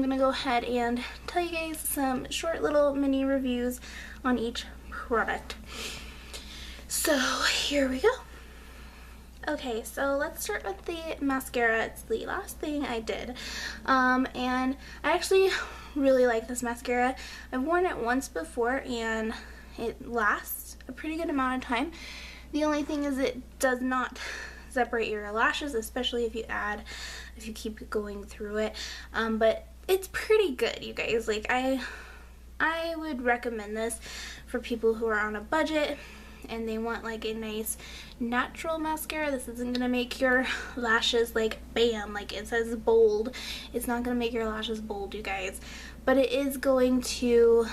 gonna go ahead and tell you guys some short little mini reviews on each product. So here we go. Okay, so let's start with the mascara. It's the last thing I did. And I actually really like this mascara. I've worn it once before and it lasts a pretty good amount of time. The only thing is it does not separate your lashes, especially if you keep going through it. But it's pretty good, you guys. Like I would recommend this for people who are on a budget and they want like a nice natural mascara. This isn't gonna make your lashes like bam, like it says bold. It's not gonna make your lashes bold, you guys, but it is going to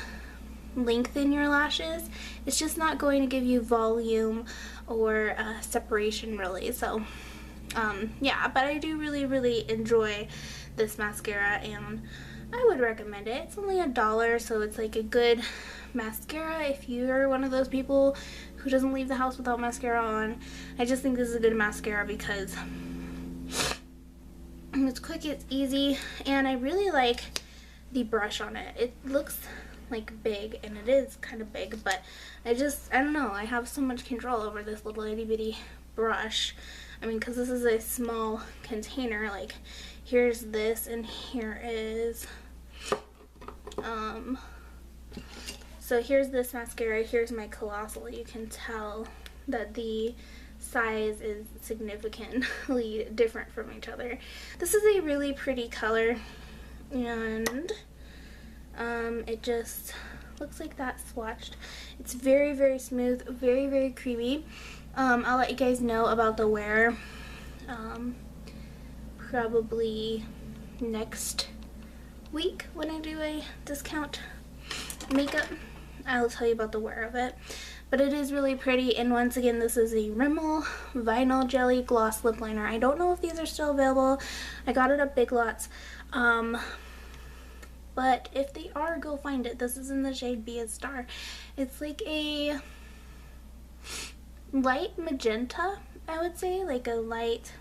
lengthen your lashes. It's just not going to give you volume or separation really. So yeah, but I do really enjoy this mascara and I would recommend it. It's only $1, so it's like a good mascara if you're one of those people who doesn't leave the house without mascara on. I just think this is a good mascara because it's quick, it's easy, and I really like the brush on it. It looks like big, and it is kind of big, but I don't know, I have so much control over this little itty bitty brush. I mean, because this is a small container, like here's this and here is so here's this mascara, here's my Colossal. You can tell that the size is significantly different from each other. This is a really pretty color, and it just looks like that swatched. It's very smooth, very creamy. I'll let you guys know about the wear probably next week when I do a discount makeup. I'll tell you about the wear of it, but it is really pretty. And once again, this is a Rimmel Vinyl Jelly Gloss Lip Liner. I don't know if these are still available. I got it at Big Lots, but if they are, go find it. This is in the shade Be a Star. It's like a light magenta, I would say, like a light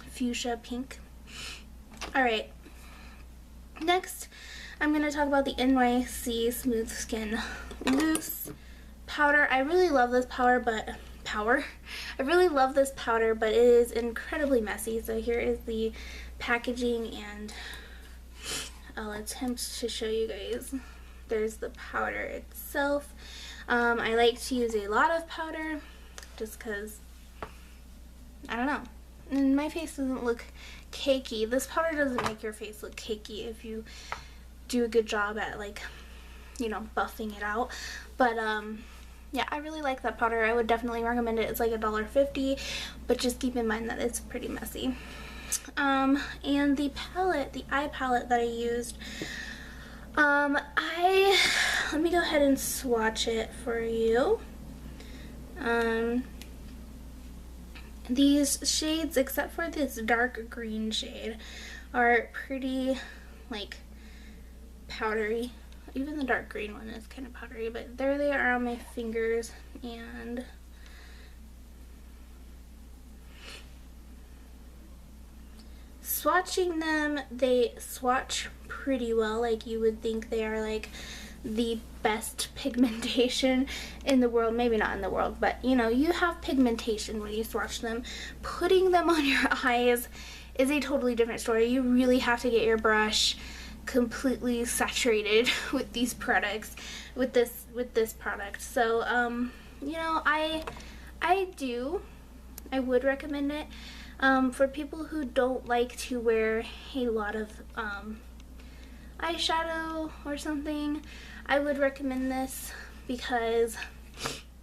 fuchsia pink. Alright, next I'm going to talk about the NYC Smooth Skin Loose Powder. I really love this powder, but it is incredibly messy. So here is the packaging, and I'll attempt to show you guys. There's the powder itself. I like to use a lot of powder just because, I don't know, and my face doesn't look cakey. This powder doesn't make your face look cakey if you do a good job at, like, you know, buffing it out. But yeah, I really like that powder. I would definitely recommend it. It's like $1.50, but just keep in mind that it's pretty messy. And the palette, the eye palette that I used, let me go ahead and swatch it for you. These shades, except for this dark green shade, are pretty, like, powdery. Even the dark green one is kind of powdery, but there they are on my fingers, and swatching them, they swatch pretty well. Like, you would think they are like the best pigmentation in the world. Maybe not in the world, but you know, you have pigmentation when you swatch them. Putting them on your eyes is a totally different story. You really have to get your brush completely saturated with these products, with this product. So you know, I would recommend it for people who don't like to wear a lot of eyeshadow or something. I would recommend this because,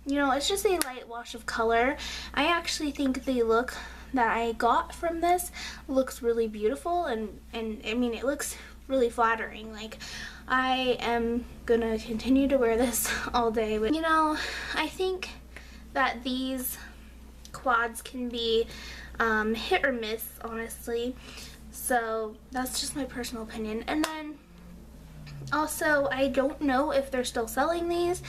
you know, it's just a light wash of color. I actually think the look that I got from this looks really beautiful, and I mean, it looks really flattering. Like, I am gonna continue to wear this all day. But, you know, I think that these quads can be hit or miss, honestly. So that's just my personal opinion. And then also, I don't know if they're still selling these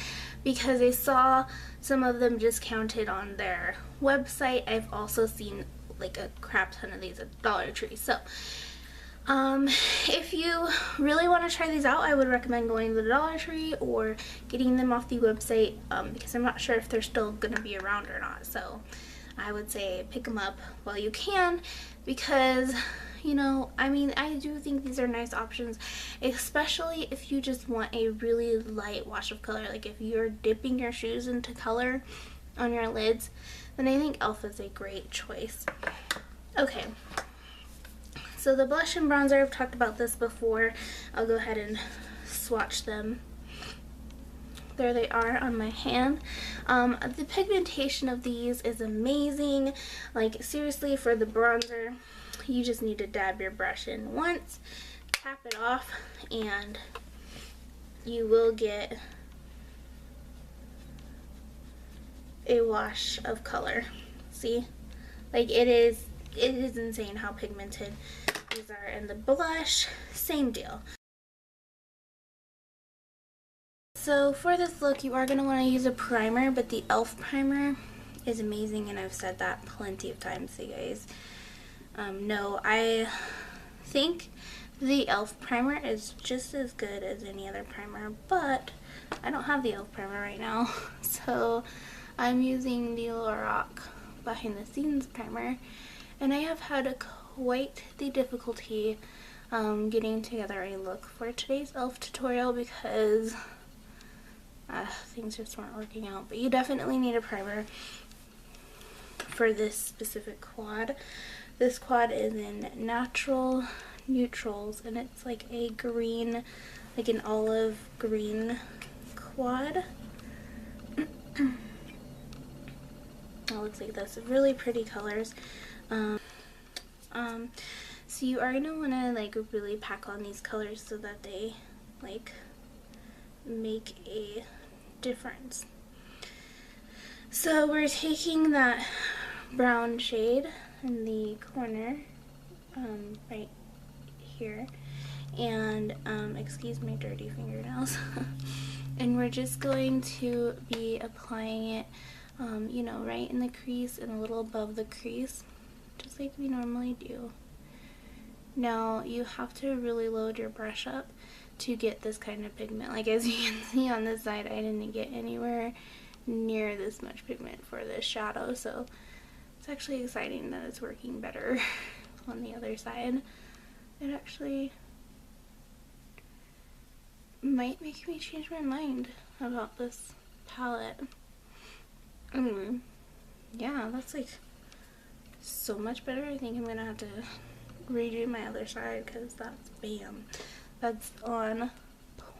because I saw some of them discounted on their website. I've also seen like a crap ton of these at Dollar Tree. So If you really want to try these out, I would recommend going to the Dollar Tree or getting them off the website, because I'm not sure if they're still going to be around or not. So I would say pick them up while you can, because, you know, I mean, I do think these are nice options, especially if you just want a really light wash of color. Like if you're dipping your shoes into color on your lids, then I think e.l.f. is a great choice. Okay. So the blush and bronzer, I've talked about this before. I'll go ahead and swatch them. There they are on my hand. The pigmentation of these is amazing. Like seriously, for the bronzer, you just need to dab your brush in once, tap it off, and you will get a wash of color. See? Like it is insane how pigmented these are. And the blush, same deal. So for this look, you are going to want to use a primer, but the e.l.f. primer is amazing, and I've said that plenty of times, you guys. No, I think the e.l.f. primer is just as good as any other primer, but I don't have the e.l.f. primer right now, so I'm using the Lorac Behind the Scenes primer, and I have had quite the difficulty getting together a look for today's e.l.f. tutorial because things just weren't working out. But you definitely need a primer for this specific quad. This quad is in Natural Neutrals, and it's like a green, like an olive green quad. It looks like this. Really pretty colors. So you are gonna want to like really pack on these colors so that they like make a difference. So we're taking that brown shade in the corner right here, and excuse my dirty fingernails, and we're just going to be applying it you know, right in the crease and a little above the crease, just like we normally do. Now you have to really load your brush up to get this kind of pigment. Like as you can see on this side, I didn't get anywhere near this much pigment for this shadow, so it's actually exciting that it's working better on the other side. It actually might make me change my mind about this palette. Yeah, that's like so much better. I think I'm gonna have to redo my other side because that's bam. That's on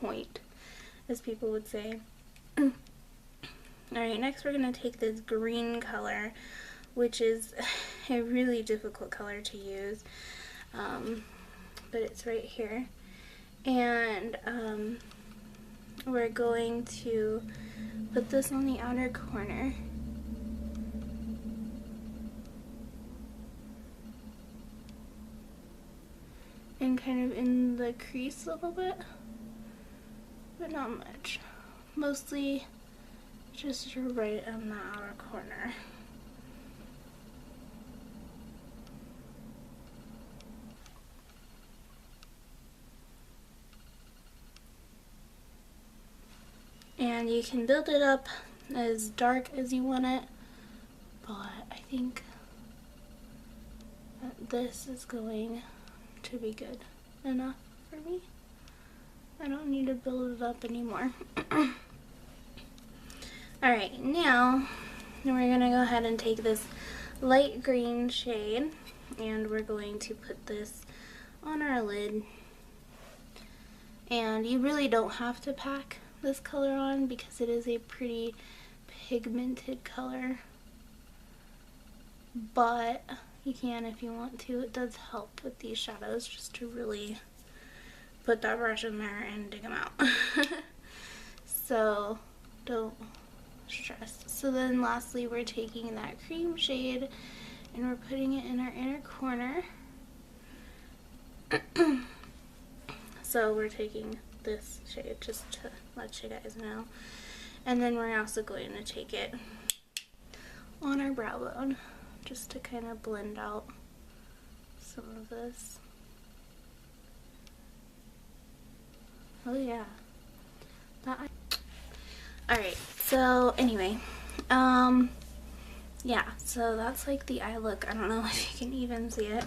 point, as people would say. Alright, next we're going to take this green color, which is a really difficult color to use, but it's right here. And we're going to put this on the outer corner. And kind of in the crease a little bit, but not much. Mostly just right on the outer corner. And you can build it up as dark as you want it, but I think that this is going to be good enough for me. I don't need to build it up anymore. Alright, now we're going to go ahead and take this light green shade, and we're going to put this on our lid. And you really don't have to pack this color on because it is a pretty pigmented color, but you can if you want to. It does help with these shadows just to really put that brush in there and dig them out. So don't stress. So then lastly, we're taking that cream shade and we're putting it in our inner corner. So we're taking this shade just to let you guys know. And then we're also going to take it on our brow bone just to kind of blend out some of this. Oh yeah. Alright, so anyway, yeah, so that's like the eye look. I don't know if you can even see it,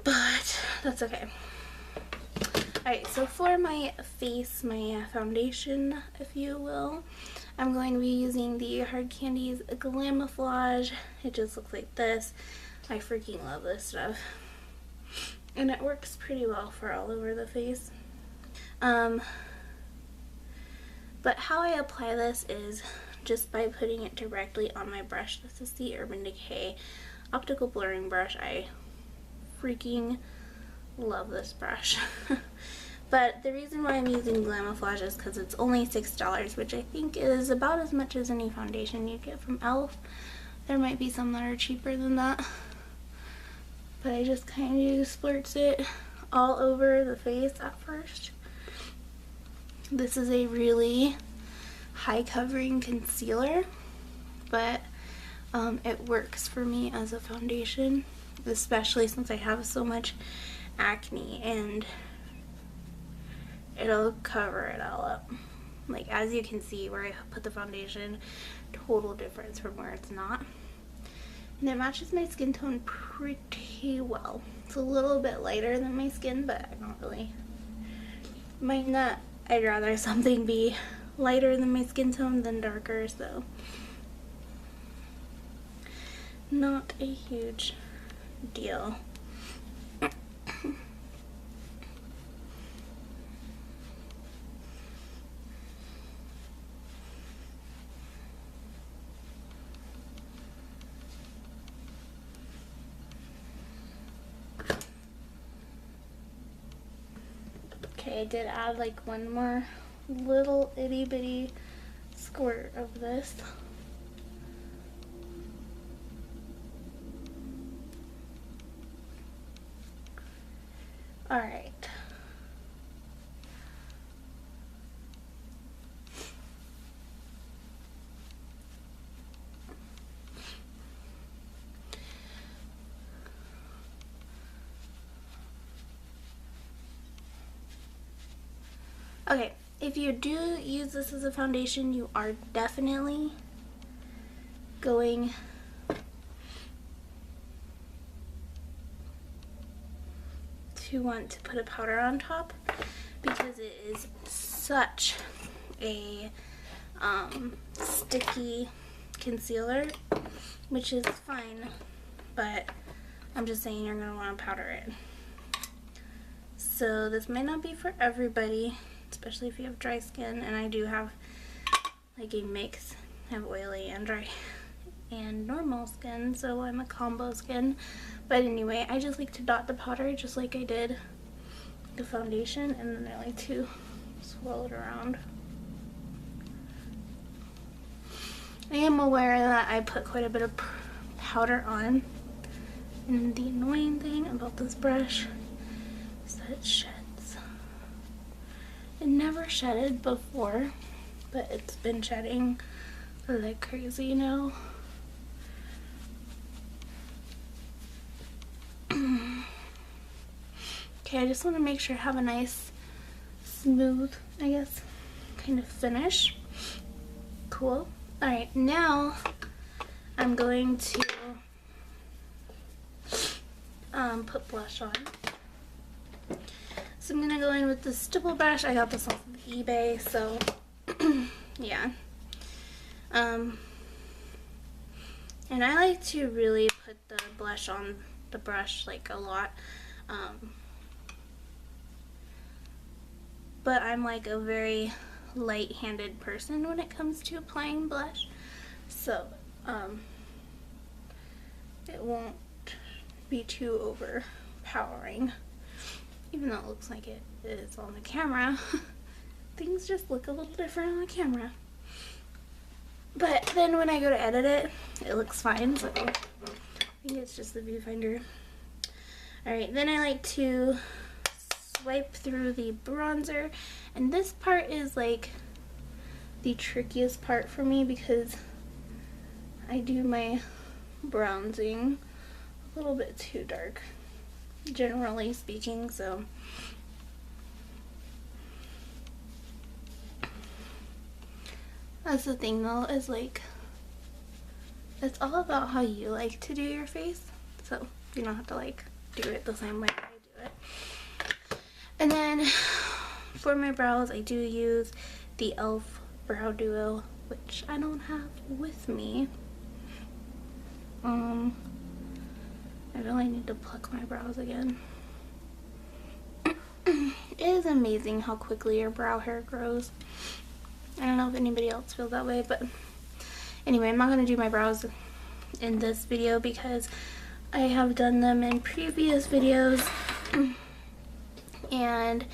but that's okay. Alright, so for my face, my foundation, if you will, I'm going to be using the Hard Candies Glamouflage. It just looks like this. I freaking love this stuff. And it works pretty well for all over the face. But how I apply this is just by putting it directly on my brush. This is the Urban Decay Optical Blurring Brush. I freaking love this brush. But the reason why I'm using Glamouflage is because it's only $6, which I think is about as much as any foundation you get from e.l.f. There might be some that are cheaper than that. But I just kind of splurts it all over the face at first. This is a really high covering concealer, but it works for me as a foundation, especially since I have so much acne, and it'll cover it all up. Like, as you can see where I put the foundation, total difference from where it's not. And it matches my skin tone pretty well. It's a little bit lighter than my skin, but I don't really mind that. I'd rather something be lighter than my skin tone than darker, so not a huge deal. Okay, I did add like one more little itty bitty squirt of this. Alright. Okay, if you do use this as a foundation, you are definitely going to want to put a powder on top, because it is such a sticky concealer, which is fine, but I'm just saying you're going to want to powder it. So this might not be for everybody, especially if you have dry skin, and I do have like a mix. I have oily and dry and normal skin, so I'm a combo skin. But anyway, I just like to dot the powder just like I did the foundation, and then I like to swirl it around. I am aware that I put quite a bit of powder on, and the annoying thing about this brush is that it sheds. It never shedded before, but it's been shedding like crazy now. Okay, I just want to make sure I have a nice, smooth, I guess, kind of finish. Cool. Alright, now I'm going to put blush on. So I'm going to go in with the stipple brush. I got this off of eBay, so yeah. And I like to really put the blush on the brush like a lot. But I'm like a very light-handed person when it comes to applying blush, so it won't be too overpowering, even though it looks like it is on the camera. Things just look a little different on the camera, but then when I go to edit it, it looks fine, so I think it's just the viewfinder. Alright, then I like to swipe through the bronzer, and this part is like the trickiest part for me because I do my bronzing a little bit too dark, generally speaking, so That's the thing though, is like, it's all about how you like to do your face. So you don't have to like do it the same way I do it. And then for my brows, I do use the e.l.f. Brow Duo, which I don't have with me. I really need to pluck my brows again. It is amazing how quickly your brow hair grows. I don't know if anybody else feels that way, but anyway, I'm not going to do my brows in this video because I have done them in previous videos. And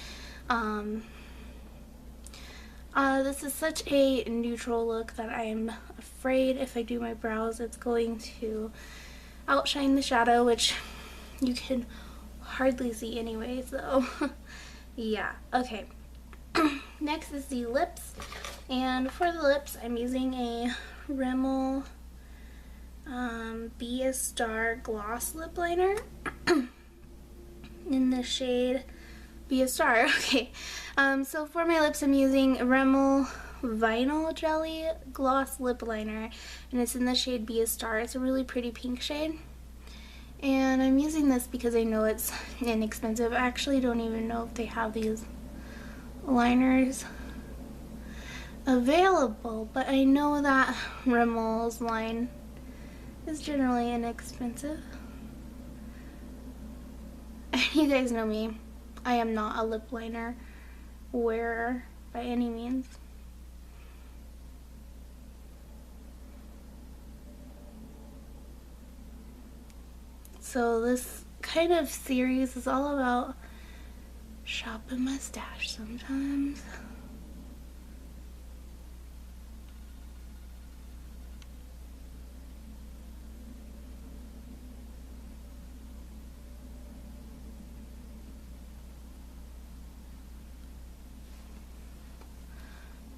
this is such a neutral look that I'm afraid if I do my brows it's going to outshine the shadow, which you can hardly see anyway, so yeah. Okay. Next is the lips, and for the lips I'm using a Rimmel Be a Star gloss lip liner in the shade Be a Star. Okay, so for my lips I'm using Rimmel Vinyl Jelly gloss lip liner, and it's in the shade Be a Star. It's a really pretty pink shade. And I'm using this because I know it's inexpensive. I actually don't even know if they have these liners available, but I know that Rimmel's line is generally inexpensive. And you guys know me. I am not a lip liner wearer by any means. So this kind of series is all about shop a mustache sometimes.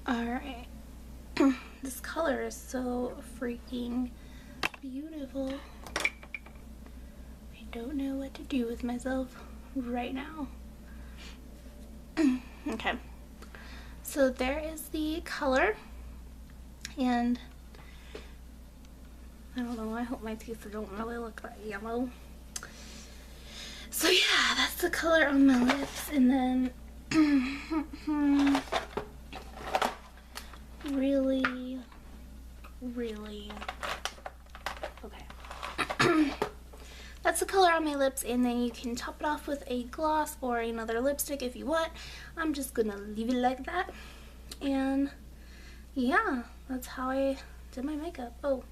Alright. This color is so freaking beautiful. I don't know what to do with myself right now. Okay, so there is the color, and I don't know, I hope my teeth don't really look that yellow. So yeah, that's the color on my lips, and then really okay. That's the color on my lips, and then you can top it off with a gloss or another lipstick if you want. I'm just gonna leave it like that. And yeah, that's how I did my makeup. Oh,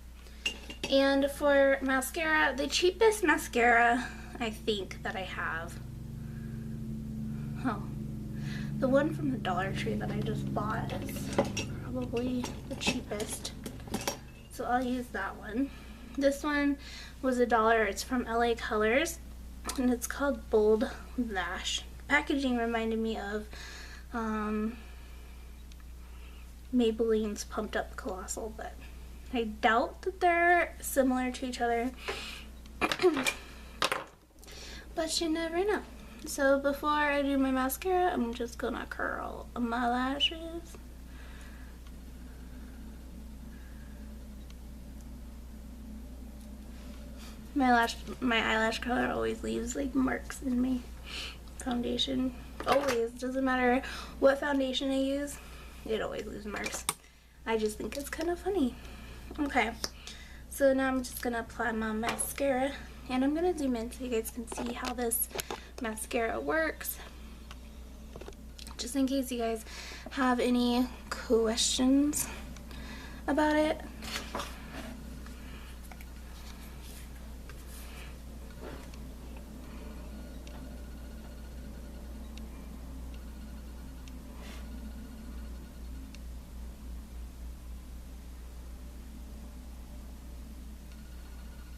and for mascara, the cheapest mascara I think that I have, the one from the Dollar Tree that I just bought is probably the cheapest, so I'll use that one. This one was $1. It's from LA Colors, and it's called Bold Lash. Packaging reminded me of Maybelline's Pumped Up Colossal, but I doubt that they're similar to each other. But you never know. So before I do my mascara, I'm just gonna curl my lashes. My eyelash color always leaves like marks in my foundation. Always. Doesn't matter what foundation I use, it always leaves marks. I just think it's kind of funny. Okay, so now I'm just gonna apply my mascara, and I'm gonna zoom in so you guys can see how this mascara works, just in case you guys have any questions about it.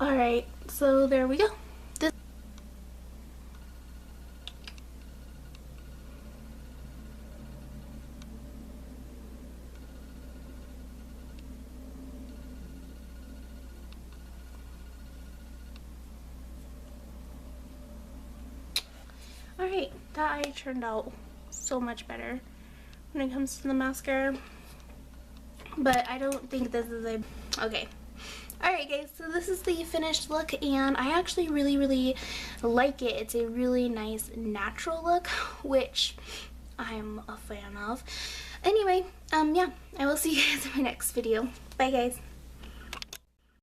Alright, so there we go. Alright, that eye turned out so much better when it comes to the mascara. but I don't think this is a, okay. Alright guys, so this is the finished look, and I actually really like it. It's a really nice natural look, which I'm a fan of. Anyway, yeah, I will see you guys in my next video. Bye guys.